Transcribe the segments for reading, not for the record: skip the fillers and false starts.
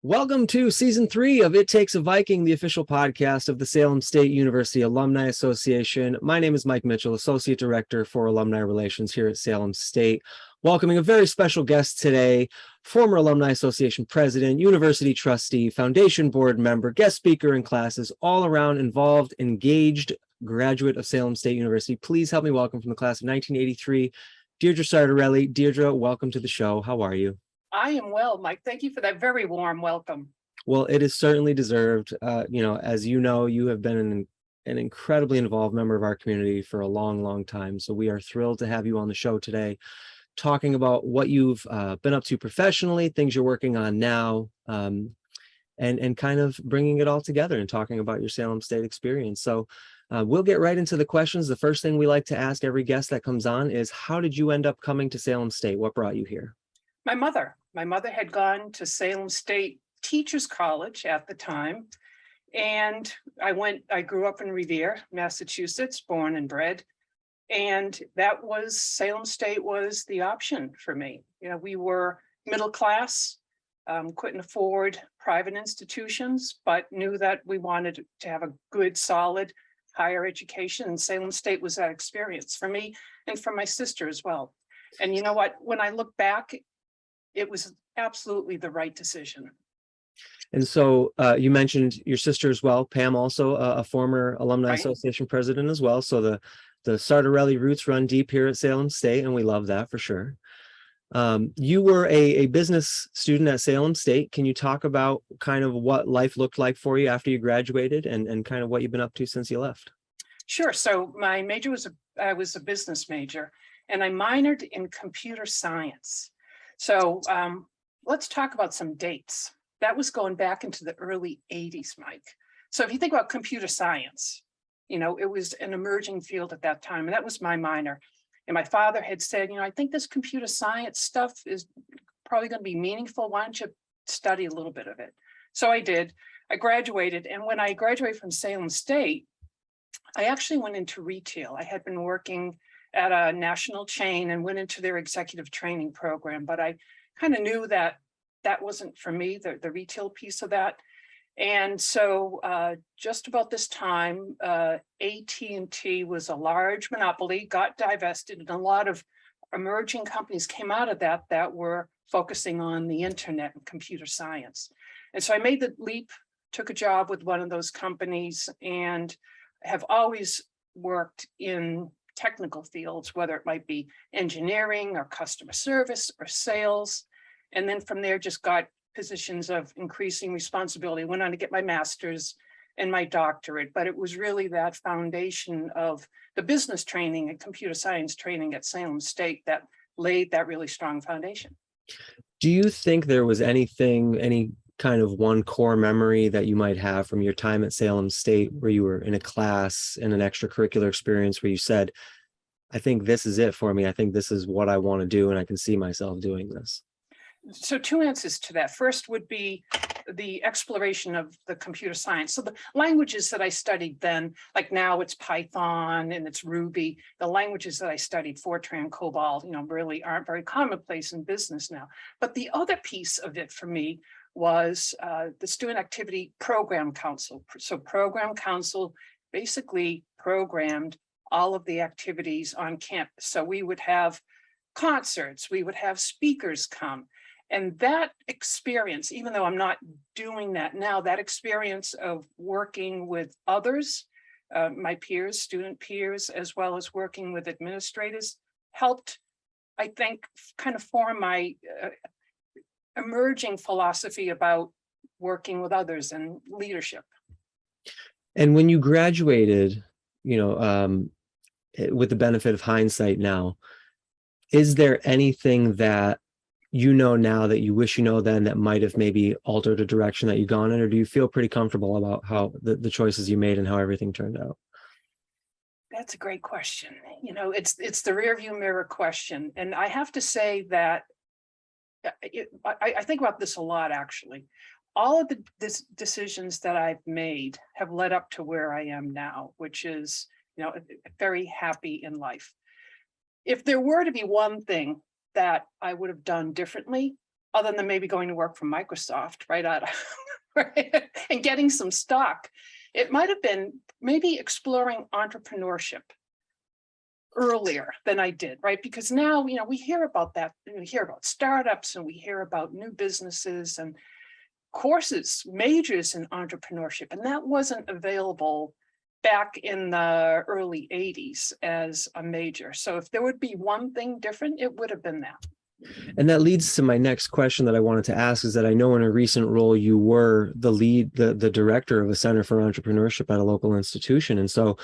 Welcome to season 3 of It Takes a Viking, the official podcast of the Salem State University Alumni Association. My name is Mike Mitchell, Associate Director for Alumni Relations here at Salem State. Welcoming a very special guest today, former Alumni Association President, University Trustee, Foundation Board member, guest speaker in classes, all around involved, engaged graduate of Salem State University. Please help me welcome from the class of 1983, Deirdre Sartorelli. Deirdre, welcome to the show. How are you? I am well, Mike. Thank you for that very warm welcome. Well, it is certainly deserved. As you know, you have been an incredibly involved member of our community for a long, long time. So we are thrilled to have you on the show today, talking about what you've been up to professionally, things you're working on now, and kind of bringing it all together and talking about your Salem State experience. So we'll get right into the questions. The first thing we like to ask every guest that comes on is, how did you end up coming to Salem State? What brought you here? My mother had gone to Salem State Teachers College at the time. And I grew up in Revere, Massachusetts, born and bred. And Salem State was the option for me. We were middle class, couldn't afford private institutions, but knew that we wanted to have a good, solid higher education. And Salem State was that experience for me and for my sister as well. And you know what, when I look back, it was absolutely the right decision. And so you mentioned your sister as well, Pam, also a former Alumni Association president as well. So the Sartorelli roots run deep here at Salem State, and we love that for sure. You were a business student at Salem State. Can you talk about kind of what life looked like for you after you graduated and kind of what you've been up to since you left? Sure. So my major I was a business major, and I minored in computer science. So let's talk about some dates. That was going back into the early 80s, Mike. So if you think about computer science, it was an emerging field at that time, and that was my minor. And my father had said, I think this computer science stuff is probably going to be meaningful. Why don't you study a little bit of it? So I did. I graduated. And when I graduated from Salem State, I actually went into retail. I had been working at a national chain and went into their executive training program, but I kind of knew that wasn't for me, the retail piece of that. And so just about this time, AT&T was a large monopoly, got divested, and a lot of emerging companies came out of that were focusing on the internet and computer science. And so I made the leap, took a job with one of those companies, and have always worked in technical fields, whether it might be engineering or customer service or sales. And then from there, just got positions of increasing responsibility, went on to get my master's and my doctorate. But it was really that foundation of the business training and computer science training at Salem State that laid that really strong foundation. Do you think there was any kind of one core memory that you might have from your time at Salem State where you were in a class, in an extracurricular experience where you said, I think this is it for me. I think this is what I want to do, and I can see myself doing this? So two answers to that. First would be the exploration of the computer science. So the languages that I studied then, like now it's Python and it's Ruby, the languages that I studied, Fortran, COBOL, really aren't very commonplace in business now. But the other piece of it for me was the Student Activity Program Council. So Program Council basically programmed all of the activities on campus. So we would have concerts, we would have speakers come. And that experience, even though I'm not doing that now, that experience of working with others, my peers, student peers, as well as working with administrators, helped, I think, kind of form my emerging philosophy about working with others and leadership. And when you graduated, with the benefit of hindsight now, is there anything that now that you wish then that might have maybe altered a direction that you've gone in, or do you feel pretty comfortable about how the choices you made and how everything turned out? That's a great question. It's the rearview mirror question. And I have to say that I think about this a lot, actually. All of the decisions that I've made have led up to where I am now, which is, very happy in life. If there were to be one thing that I would have done differently, other than maybe going to work for Microsoft right out of, right, and getting some stock. It might have been maybe exploring entrepreneurship earlier than I did, right? Because now, we hear about that, we hear about startups and we hear about new businesses and courses, majors in entrepreneurship, and that wasn't available back in the early 80s as a major. So if there would be one thing different, it would have been that. And that leads to my next question that I wanted to ask, is that I know in a recent role you were the lead, the director of a center for entrepreneurship at a local institution. And so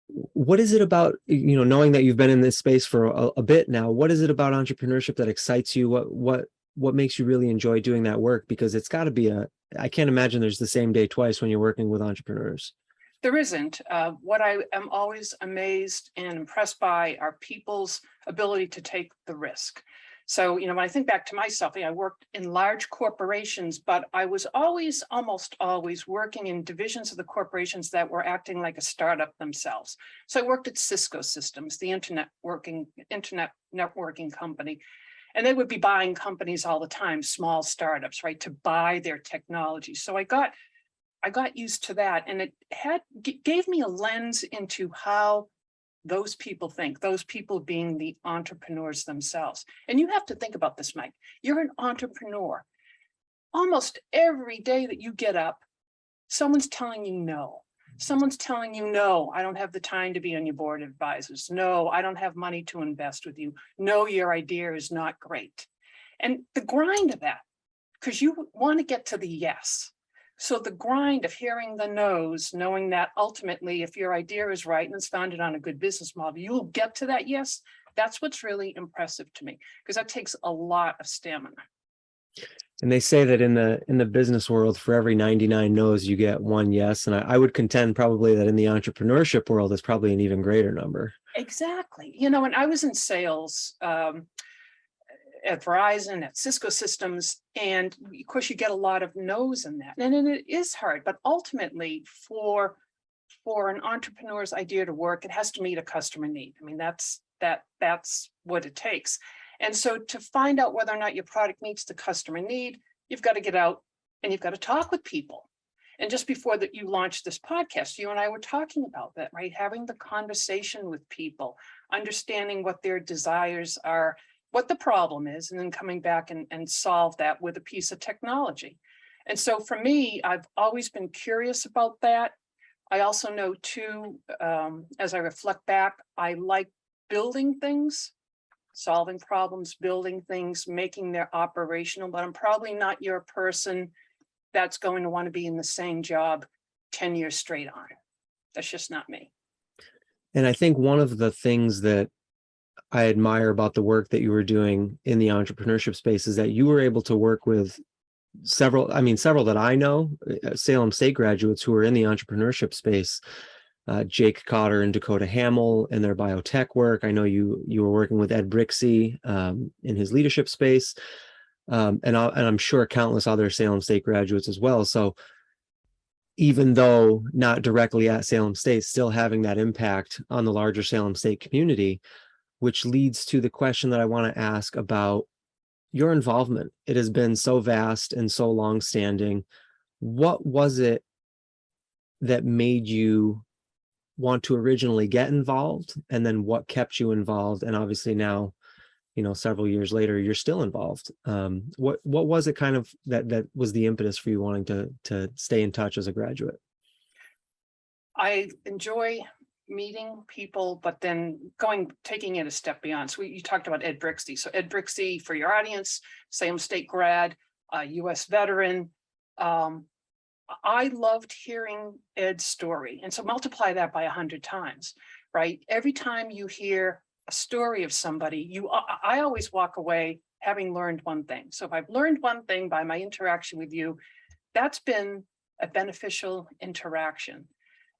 what is it about, knowing that you've been in this space for a bit now, what is it about entrepreneurship that excites you? What makes you really enjoy doing that work? Because it's got to be I can't imagine there's the same day twice when you're working with entrepreneurs. There isn't. What I am always amazed and impressed by are people's ability to take the risk. So, when I think back to myself, I worked in large corporations, but I was almost always working in divisions of the corporations that were acting like a startup themselves. So I worked at Cisco Systems, the internet networking company, and they would be buying companies all the time, small startups, right, to buy their technology. So I got used to that, and it gave me a lens into how those people think, those people being the entrepreneurs themselves. And you have to think about this, Mike. You're an entrepreneur. Almost every day that you get up, someone's telling you no. Someone's telling you, no, I don't have the time to be on your board of advisors. No, I don't have money to invest with you. No, your idea is not great. And the grind of that, because you want to get to the yes. So the grind of hearing the no's, knowing that ultimately, if your idea is right and it's founded on a good business model, you'll get to that yes. That's what's really impressive to me, because that takes a lot of stamina. And they say that in the business world, for every 99 no's, you get one yes. And I would contend probably that in the entrepreneurship world, it's probably an even greater number. Exactly. And I was in sales at Verizon, at Cisco Systems, and of course you get a lot of no's in that. And it is hard, but ultimately for an entrepreneur's idea to work, it has to meet a customer need. I mean, that's what it takes. And so to find out whether or not your product meets the customer need, you've got to get out and you've got to talk with people. And just before that you launched this podcast, you and I were talking about that, right? Having the conversation with people, understanding what their desires are, what the problem is, and then coming back and solve that with a piece of technology. And so for me, I've always been curious about that. I also know too, as I reflect back, I like building things, solving problems, building things, making them operational, but I'm probably not your person that's going to want to be in the same job 10 years straight on. That's just not me. And I think one of the things that I admire about the work that you were doing in the entrepreneurship space is that you were able to work with several that I know, Salem State graduates who are in the entrepreneurship space, Jake Cotter and Dakota Hamill in their biotech work. I know you were working with Ed Brixey in his leadership space, and I'm sure countless other Salem State graduates as well. So even though not directly at Salem State, still having that impact on the larger Salem State community, which leads to the question that I want to ask about your involvement. It has been so vast and so long-standing. What was it that made you want to originally get involved, and then what kept you involved? And obviously now, several years later, you're still involved. What was it kind of that was the impetus for you wanting to stay in touch as a graduate? I enjoy meeting people, but then taking it a step beyond. So you talked about Ed Brixey. So Ed Brixey, for your audience, Salem State grad, U.S. veteran. I loved hearing Ed's story. And so multiply that by 100 times, right? Every time you hear a story of somebody, I always walk away having learned one thing. So if I've learned one thing by my interaction with you, that's been a beneficial interaction.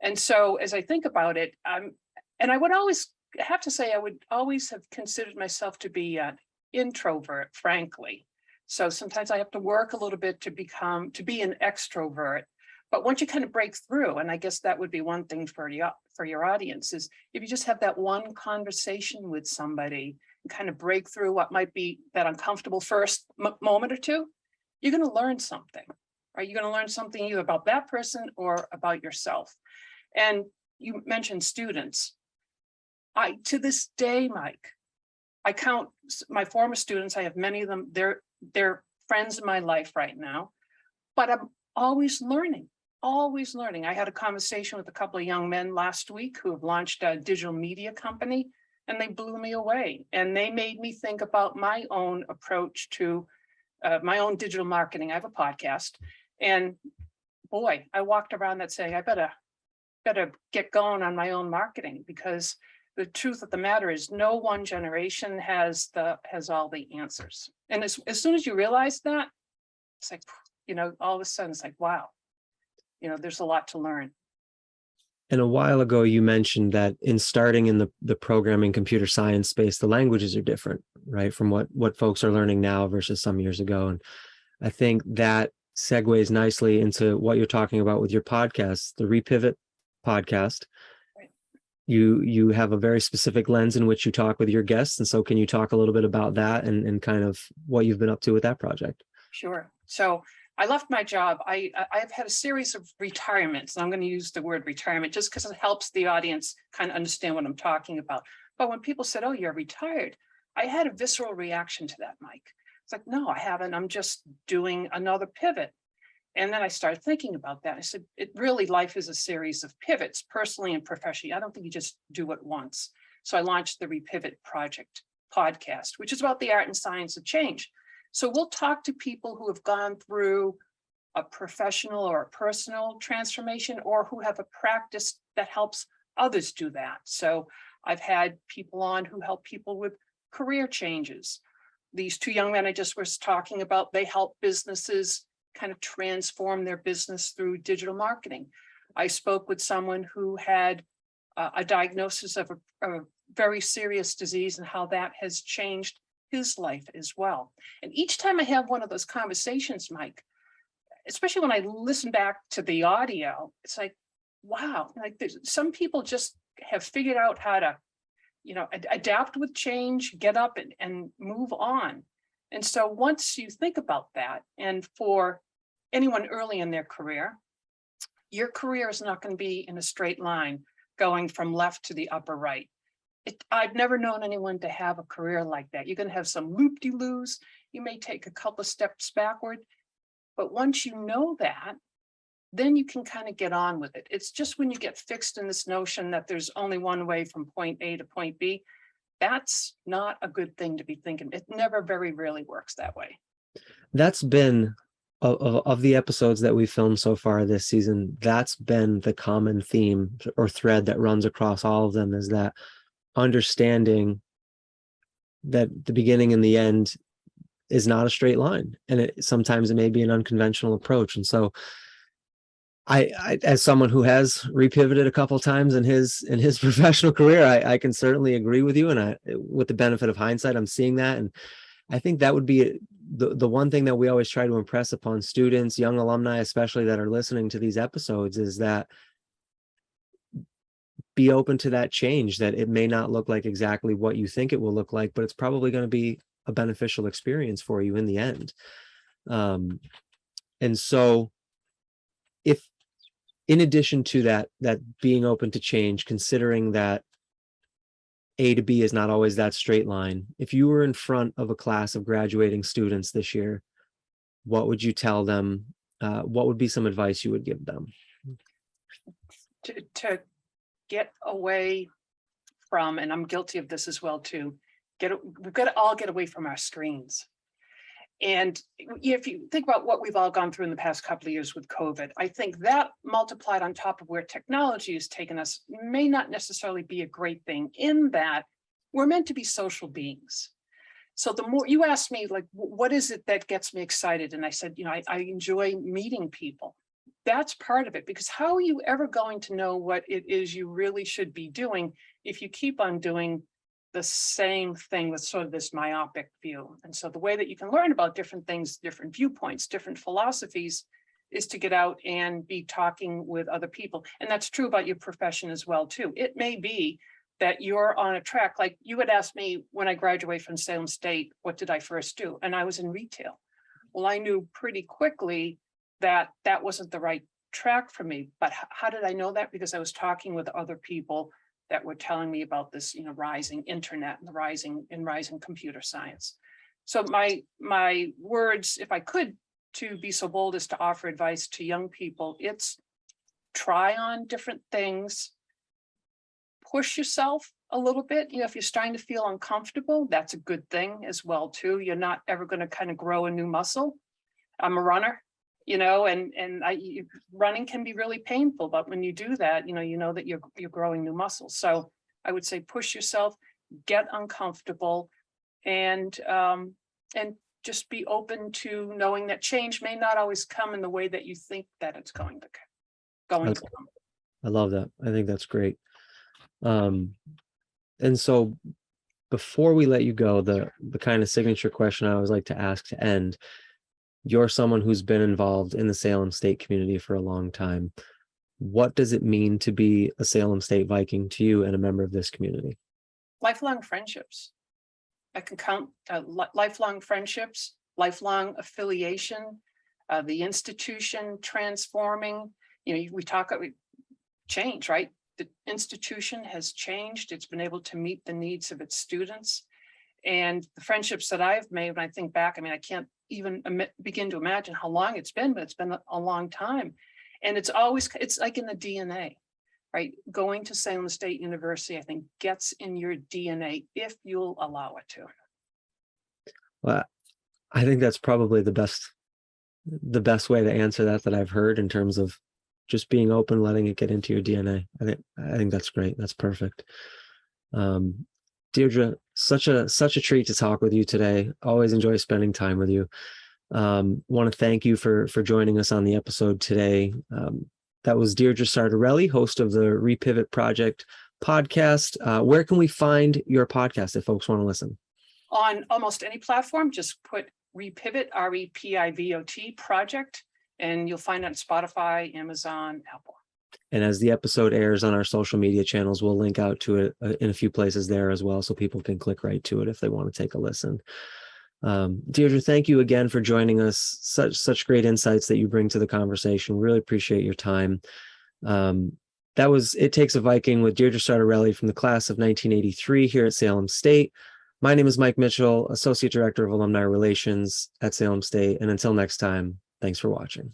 And so as I think about it, and I would always have to say, I would always have considered myself to be an introvert, frankly. So sometimes I have to work a little bit to be an extrovert. But once you kind of break through, and I guess that would be one thing for your audience, is if you just have that one conversation with somebody and kind of break through what might be that uncomfortable first moment or two, you're going to learn something, right? You're going to learn something either about that person or about yourself. And you mentioned students. To this day, Mike, I count my former students. I have many of them. They're friends in my life right now, but I'm always learning. Always learning. I had a conversation with a couple of young men last week who have launched a digital media company, and they blew me away. And they made me think about my own approach to my own digital marketing. I have a podcast, and boy, I walked around that saying, I better get going on my own marketing, because the truth of the matter is no one generation has all the answers. And as soon as you realize that, it's like, all of a sudden it's like, wow. There's a lot to learn. And a while ago, you mentioned that in starting in the programming computer science space, the languages are different, right? From what folks are learning now versus some years ago. And I think that segues nicely into what you're talking about with your podcast, the Repivot podcast. Right. You have a very specific lens in which you talk with your guests. And so can you talk a little bit about that and kind of what you've been up to with that project? Sure. So I left my job. I've had a series of retirements, and I'm going to use the word retirement just because it helps the audience kind of understand what I'm talking about. But when people said, "Oh, you're retired," I had a visceral reaction to that, Mike. It's like, no, I haven't. I'm just doing another pivot. And then I started thinking about that. I said, life is a series of pivots, personally and professionally. I don't think you just do it once. So I launched the Repivot Project podcast, which is about the art and science of change. So we'll talk to people who have gone through a professional or a personal transformation, or who have a practice that helps others do that. So I've had people on who help people with career changes. These two young men I just was talking about, they help businesses kind of transform their business through digital marketing. I spoke with someone who had a diagnosis of a very serious disease and how that has changed his life as well. And each time I have one of those conversations, Mike, especially when I listen back to the audio, it's like, wow, like some people just have figured out how to, adapt with change, get up and move on. And so once you think about that, and for anyone early in their career, your career is not going to be in a straight line going from left to the upper right. I've never known anyone to have a career like that. You're going to have some loop-de-loos. You may take a couple of steps backward, but once you know that, then you can kind of get on with it. It's just when you get fixed in this notion that there's only one way from point A to point B, that's not a good thing to be thinking. It never very rarely works that way. That's been of the episodes that we've filmed so far this season, that's been the common theme or thread that runs across all of them, is that understanding that the beginning and the end is not a straight line, and sometimes it may be an unconventional approach. And so I as someone who has repivoted a couple of times in his professional career, I can certainly agree with you, and with the benefit of hindsight, I'm seeing that. And I think that would be the one thing that we always try to impress upon students, young alumni especially, that are listening to these episodes, is that be open to that change, that it may not look like exactly what you think it will look like, but it's probably going to be a beneficial experience for you in the end. And so if, in addition to that being open to change, considering that A to B is not always that straight line, if you were in front of a class of graduating students this year, what would you tell them? What would be some advice you would give them? To get away from, and I'm guilty of this as well too, we've got to all get away from our screens. And if you think about what we've all gone through in the past couple of years with COVID, I think that multiplied on top of where technology has taken us may not necessarily be a great thing, in that we're meant to be social beings. So the more you ask me, like, what is it that gets me excited? And I said, I enjoy meeting people. That's part of it, because how are you ever going to know what it is you really should be doing if you keep on doing the same thing with sort of this myopic view? And so the way that you can learn about different things, different viewpoints, different philosophies, is to get out and be talking with other people. And that's true about your profession as well, too. It may be that you're on a track, like you had asked me when I graduated from Salem State, what did I first do? And I was in retail. Well, I knew pretty quickly that that wasn't the right track for me. But how did I know that? Because I was talking with other people that were telling me about this, rising internet and the rising computer science. So my words, if I could, to be so bold as to offer advice to young people, it's try on different things, push yourself a little bit. If you're starting to feel uncomfortable, that's a good thing as well, too. You're not ever going to kind of grow a new muscle. I'm a runner, running can be really painful, but when you do that, you know that you're growing new muscles. So I would say push yourself, get uncomfortable, and just be open to knowing that change may not always come in the way that you think that it's going to come. I love that. I think that's great. And so before we let you go, the kind of signature question I always like to ask to end, you're someone who's been involved in the Salem State community for a long time. What does it mean to be a Salem State Viking to you and a member of this community? Lifelong friendships. I can count lifelong friendships, lifelong affiliation, the institution transforming. We talk about change, right? The institution has changed. It's been able to meet the needs of its students. And the friendships that I've made, when I think back, I can't even begin to imagine how long it's been, but it's been a long time. And it's like in the DNA, right? Going to Salem State University, I think, gets in your DNA if you'll allow it to. Well, I think that's probably the best way to answer that I've heard, in terms of just being open, letting it get into your DNA. I think that's great. That's perfect. Deirdre, such a treat to talk with you today. Always enjoy spending time with you. Want to thank you for joining us on the episode today. That was Deirdre Sartorelli, host of the Repivot Project podcast. Where can we find your podcast if folks want to listen? On almost any platform, just put Repivot, REPIVOT project, and you'll find it on Spotify, Amazon, Apple. And as the episode airs on our social media channels, we'll link out to it in a few places there as well, so people can click right to it if they want to take a listen. Deirdre, thank you again for joining us. Such great insights that you bring to the conversation. Really appreciate your time. That was It Takes a Viking with Deirdre Sartorelli from the class of 1983 here at Salem State. My name is Mike Mitchell, Associate Director of Alumni Relations at Salem State. And until next time, thanks for watching.